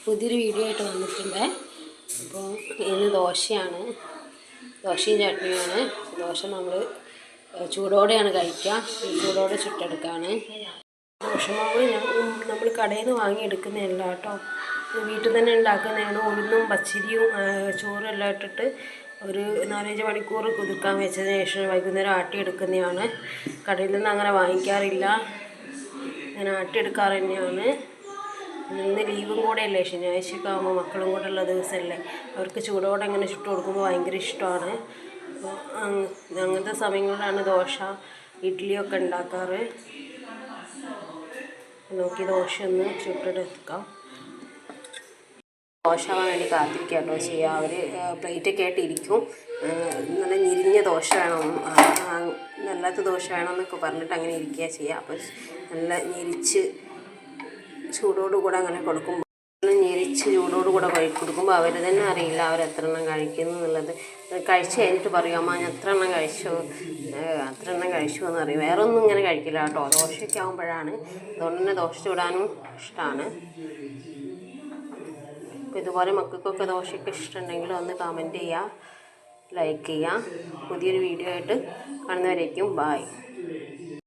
പുതിയൊരു വീഡിയോ ആയിട്ട് വന്നിട്ടുണ്ട്. അപ്പോൾ ഇന്ന് ദോശയാണ്, ദോശയും ചട്നിയാണ്. ദോശ നമ്മൾ ചൂടോടെയാണ് കഴിക്കുക, ചൂടോടെ ചുട്ടെടുക്കുകയാണ്. ദോശമാവ് നമ്മൾ കടയിൽ നിന്ന് വാങ്ങിയെടുക്കുന്നതല്ല കേട്ടോ, വീട്ടിൽ തന്നെ ഉണ്ടാക്കുന്നതാണ്. ഉഴുന്നും പച്ചരിയും ചോറും എല്ലാം ഇട്ടിട്ട് ഒരു 4-5 മണിക്കൂർ കുതിർക്കാൻ വെച്ചതിന് ശേഷം വൈകുന്നേരം ആട്ടിയെടുക്കുന്നതാണ്. കടയിൽ നിന്ന് അങ്ങനെ വാങ്ങിക്കാറില്ല, അങ്ങനെ ആട്ടിയെടുക്കാറ് തന്നെയാണ്. ഇന്ന് ലീവും കൂടെയല്ലേ, ശനിയാഴ്ചയൊക്കെ ആകുമ്പോൾ മക്കളും കൂടെ ഉള്ള ദിവസമല്ലേ, അവർക്ക് ചൂടോടെ അങ്ങനെ ചുട്ട് കൊടുക്കുമ്പോൾ ഭയങ്കര ഇഷ്ടമാണ്. അപ്പോൾ അങ്ങനത്തെ സമയങ്ങളിലാണ് ദോശ ഇഡ്ഡലിയൊക്കെ ഉണ്ടാക്കാറ്. നോക്കി ദോശ ഒന്ന് ചുട്ടെടുക്കാം. ദോശ വേണ്ടി കാത്തിരിക്കുക കേട്ടോ ചെയ്യുക. അവർ പ്ലേറ്റൊക്കെ ആയിട്ട് ഇരിക്കും. നല്ല ഞെരിഞ്ഞ ദോശ വേണം, നല്ലാത്ത ദോശ വേണമെന്നൊക്കെ പറഞ്ഞിട്ട് അങ്ങനെ ഇരിക്കുക ചെയ്യുക. അപ്പോൾ നല്ല ഞെരിച്ച് ചൂടോടുകൂടെ അങ്ങനെ കൊടുക്കുമ്പോൾ, ഞെരിച്ച് ചൂടോടുകൂടെ കൊടുക്കുമ്പോൾ അവർ തന്നെ അറിയില്ല അവർ എത്ര എണ്ണം കഴിക്കുന്നു എന്നുള്ളത്. കഴിച്ച് കഴിഞ്ഞിട്ട് പറയും, അമ്മ ഞാൻ എത്ര എണ്ണം കഴിച്ചു എന്ന് അറിയും. വേറെ ഒന്നും ഇങ്ങനെ കഴിക്കില്ല കേട്ടോ, ദോശയൊക്കെ ആകുമ്പോഴാണ്. അതുകൊണ്ട് തന്നെ ദോശ ചൂടാനും ഇഷ്ടമാണ്. അപ്പോൾ ഇതുപോലെ മക്കൾക്കൊക്കെ ദോശയൊക്കെ ഇഷ്ടമുണ്ടെങ്കിൽ ഒന്ന് കമൻറ്റ് ചെയ്യുക, ലൈക്ക് ചെയ്യുക. പുതിയൊരു വീഡിയോ ആയിട്ട് കാണുന്നവരേക്കും ബായ്.